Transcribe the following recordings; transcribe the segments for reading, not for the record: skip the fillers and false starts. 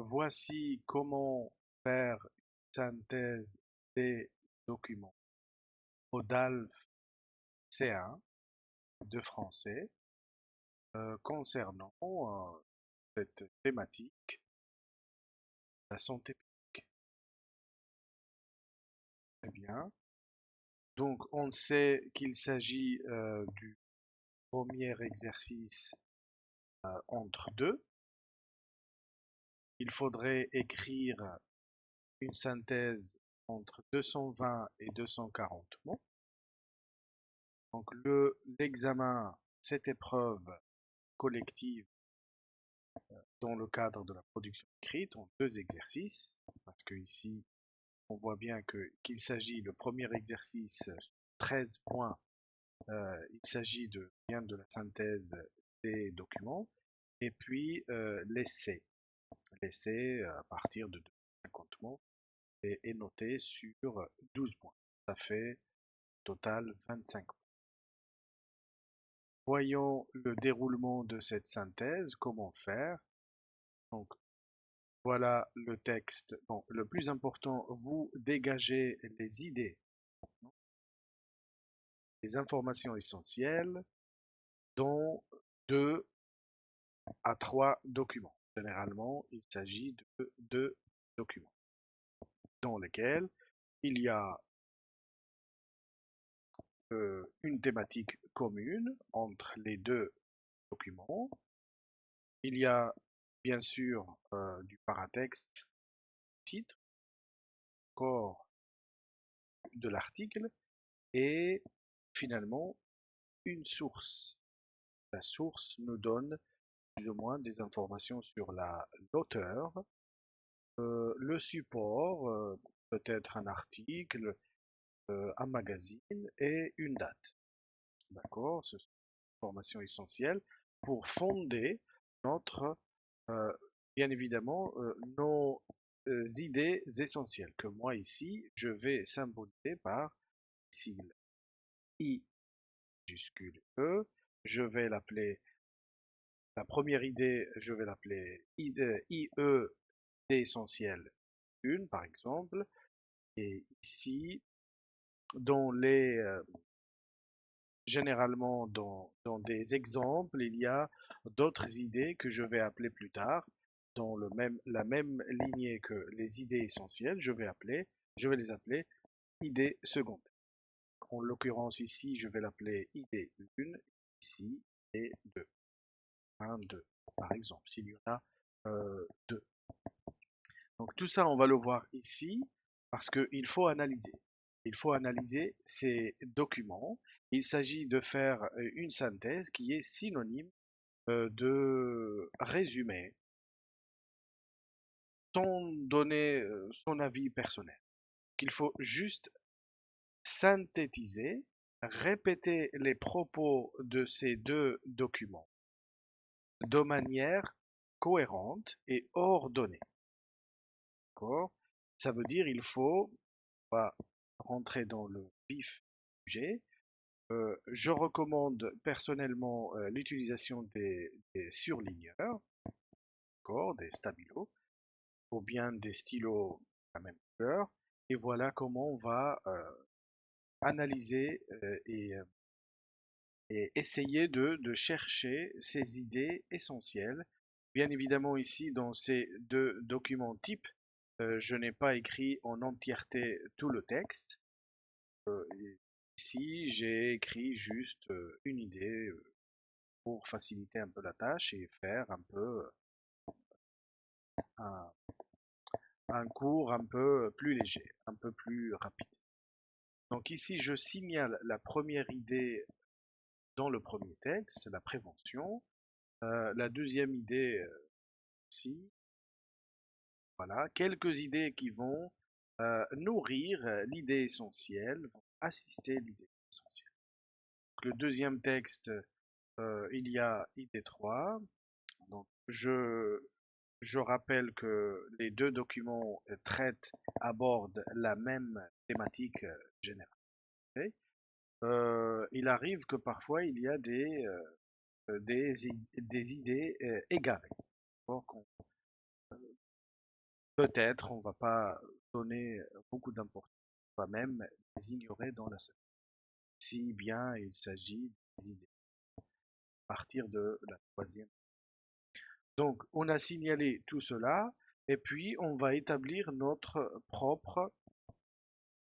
Voici comment faire une synthèse des documents au DALF C1 de français concernant cette thématique, la santé publique. Très bien. Donc, on sait qu'il s'agit du premier exercice entre deux. Il faudrait écrire une synthèse entre 220 et 240 mots. Donc l'examen, cette épreuve collective dans le cadre de la production écrite en deux exercices, parce que ici on voit bien qu'il s'agit, le premier exercice, 13 points, il s'agit bien de la synthèse des documents, et puis l'essai. L'essai à partir de 250 mots est noté sur 12 points. Ça fait total 25 points. Voyons le déroulement de cette synthèse, comment faire. Donc, voilà le texte. Bon, le plus important, vous dégagez les idées, les informations essentielles dans 2 à 3 documents. Généralement, il s'agit de 2 documents dans lesquels il y a une thématique commune entre les 2 documents. Il y a bien sûr du paratexte, titre, corps de l'article et finalement une source. La source nous donne plus ou moins des informations sur l'auteur, le support, peut-être un article, un magazine et une date. D'accord? Ce sont des informations essentielles pour fonder notre, euh, bien évidemment, nos idées essentielles que moi ici, je vais symboliser par sigle I majuscule E. Je vais l'appeler, la première idée, je vais l'appeler IE essentielle 1 par exemple. Et ici, dans généralement dans des exemples, il y a d'autres idées que je vais appeler plus tard dans la même lignée que les idées essentielles. Je vais les appeler idées secondaires. En l'occurrence ici, je vais l'appeler idée 1, ici et 2. 1, 2, par exemple, s'il y en a 2. Donc tout ça, on va le voir ici parce qu'il faut analyser. Il faut analyser ces documents. Il s'agit de faire une synthèse qui est synonyme de résumé sans donner son avis personnel. Il faut juste synthétiser, répéter les propos de ces 2 documents de manière cohérente et ordonnée. D'accord? Ça veut dire il faut pas rentrer dans le vif du sujet. Je recommande personnellement l'utilisation des surligneurs, d'accord, des stabilos, ou bien des stylos à même couleur. Et voilà comment on va analyser et essayer de chercher ces idées essentielles. Bien évidemment, ici, dans ces 2 documents types, je n'ai pas écrit en entièreté tout le texte. Euh, Ici, j'ai écrit juste une idée pour faciliter un peu la tâche et faire un peu un, un cours un peu plus léger, un peu plus rapide. Donc ici, je signale la première idée dans le premier texte, la prévention. La deuxième idée ici, voilà, quelques idées qui vont nourrir l'idée essentielle, vont assister l'idée essentielle. Donc, le deuxième texte, il y a idée 3. Donc, je rappelle que les 2 documents abordent la même thématique générale. Okay. Il arrive que parfois il y a des idées égarées. peut-être on va pas donner beaucoup d'importance, on va même les ignorer dans la synthèse. Si bien il s'agit des idées à partir de la troisième. Donc, on a signalé tout cela, et puis on va établir notre propre,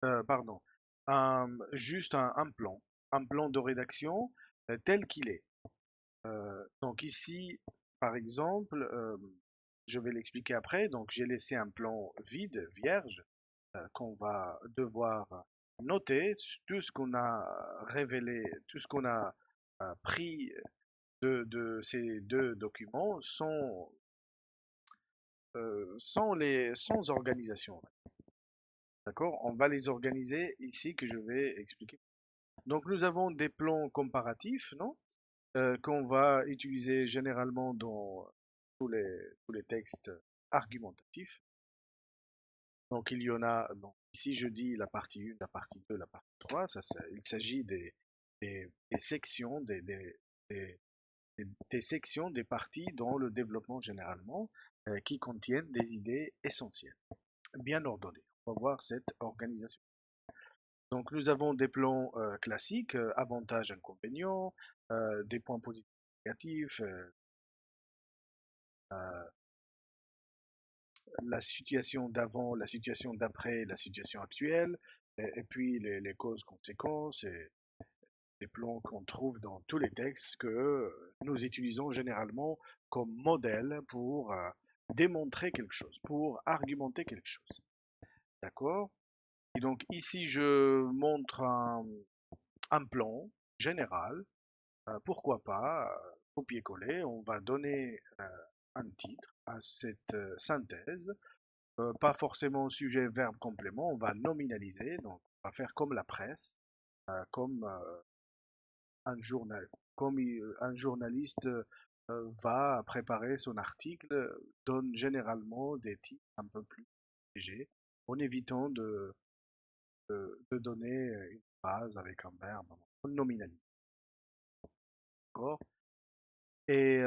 pardon, juste un plan de rédaction tel qu'il est. Donc ici, par exemple, je vais l'expliquer après. Donc j'ai laissé un plan vide, vierge, qu'on va devoir noter. Tout ce qu'on a révélé, tout ce qu'on a pris de ces deux documents sans organisation. D'accord? On va les organiser ici que je vais expliquer. Donc nous avons des plans comparatifs, non? Qu'on va utiliser généralement dans tous les textes argumentatifs. Donc il y en a, donc, ici je dis la partie 1, la partie 2, la partie 3, il s'agit des sections, des, des sections, des parties dans le développement généralement, qui contiennent des idées essentielles, bien ordonnées. On va voir cette organisation. Donc nous avons des plans classiques, avantages, inconvénients, des points positifs, négatifs, euh, la situation d'avant, la situation d'après, la situation actuelle, et puis les causes, conséquences, et des plans qu'on trouve dans tous les textes que nous utilisons généralement comme modèle pour démontrer quelque chose, pour argumenter quelque chose. D'accord? Et donc ici, je montre un plan général. Pourquoi pas, copier-coller, on va donner un titre à cette synthèse. Pas forcément sujet, verbe, complément, on va nominaliser, donc on va faire comme la presse, comme un journal, comme un journaliste va préparer son article, donne généralement des titres un peu plus légers, en évitant de donner une phrase avec un verbe, on nominalise. D'accord? Et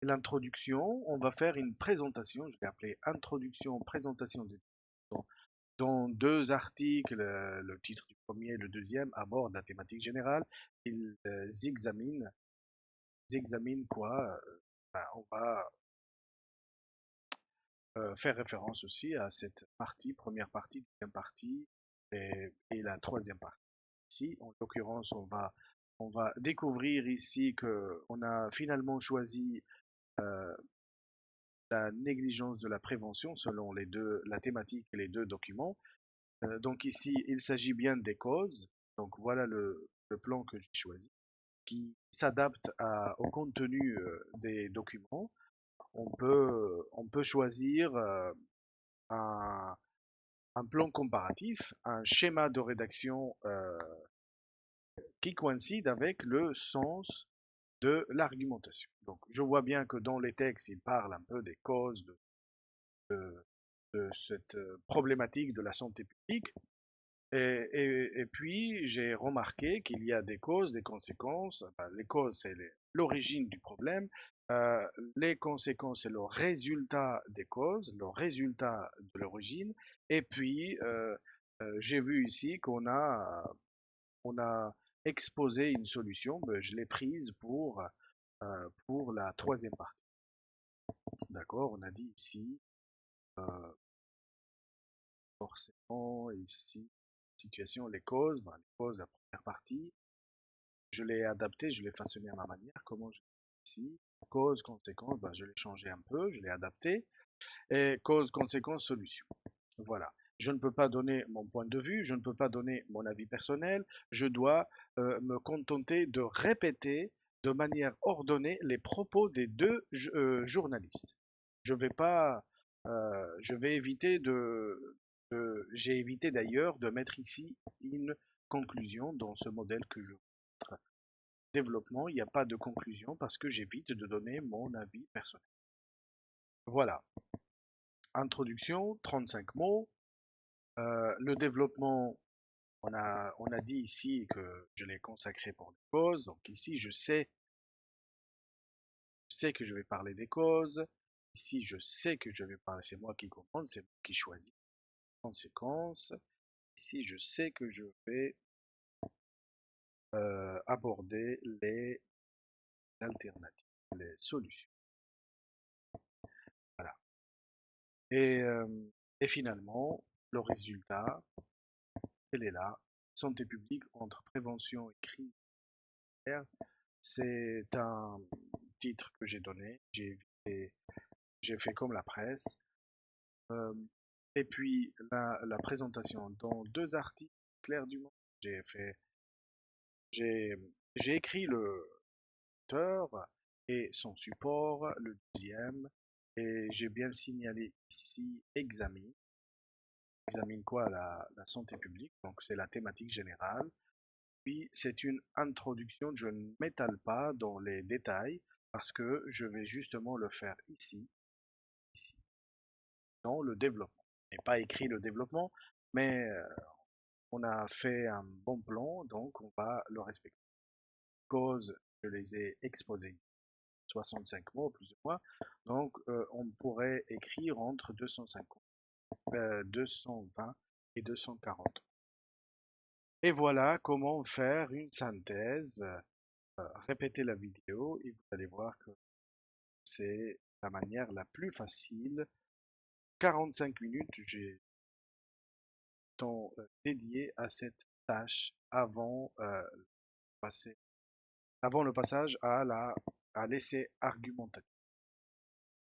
l'introduction, on va faire une présentation, je vais appeler introduction, présentation des dans deux articles, le titre du premier et le deuxième abordent la thématique générale. Ils examinent quoi? Ben, on va faire référence aussi à cette partie, première partie, deuxième partie et la troisième partie. Ici, en l'occurrence, on va découvrir ici que on a finalement choisi euh, la négligence de la prévention selon les deux, la thématique et les deux documents. Donc ici, il s'agit bien des causes. Donc voilà le plan que j'ai choisi, qui s'adapte au contenu des documents. On peut choisir un, un plan comparatif, un schéma de rédaction qui coïncide avec le sens de l'argumentation. Donc je vois bien que dans les textes, il parle un peu des causes de, de cette problématique de la santé publique. Et puis, j'ai remarqué qu'il y a des causes, des conséquences. Enfin, les causes, c'est l'origine du problème. Euh, les conséquences, c'est le résultat des causes, le résultat de l'origine. Et puis, j'ai vu ici on a exposé une solution. Ben, je l'ai prise pour la troisième partie. D'accord? On a dit ici, euh, forcément, ici, situation, les causes. Ben, les causes, la première partie. Je l'ai adapté, je l'ai façonné à ma manière. Comment je ici, cause, conséquence, ben, je l'ai changé un peu, je l'ai adapté. Et cause, conséquence, solution. Voilà. Je ne peux pas donner mon point de vue, je ne peux pas donner mon avis personnel, je dois me contenter de répéter de manière ordonnée les propos des deux journalistes. Je vais pas, je vais éviter j'ai évité d'ailleurs de mettre ici une conclusion dans ce modèle que je montre développement, il n'y a pas de conclusion parce que j'évite de donner mon avis personnel. Voilà. Introduction, 35 mots. Le développement, on a dit ici que je l'ai consacré pour les causes. Donc ici, je sais que je vais parler des causes. Ici, je sais que je vais parler, c'est moi qui commande, c'est moi qui choisis. Conséquence, ici, je sais que je vais aborder les alternatives, les solutions. Voilà. Et, euh, et finalement, le résultat, elle est là. Santé publique entre prévention et crise sanitaire. C'est un titre que j'ai donné. J'ai fait comme la presse. Euh, et puis la présentation dans deux articles Clair du Monde. J'ai fait, j'ai, j'ai écrit le auteur et son support, le deuxième, et j'ai bien signalé ici examine. Examine quoi la santé publique, donc c'est la thématique générale. Puis c'est une introduction, je ne m'étale pas dans les détails parce que je vais justement le faire ici, dans le développement. Je n'ai pas écrit le développement, mais on a fait un bon plan, donc on va le respecter. Causes, je les ai exposées 65 mots plus ou moins, donc on pourrait écrire entre 250, 220 et 240. Et voilà comment faire une synthèse. Répétez la vidéo et vous allez voir que c'est la manière la plus facile. 45 minutes, j'ai temps dédié à cette tâche passer, avant le passage à l'essai argumentatif.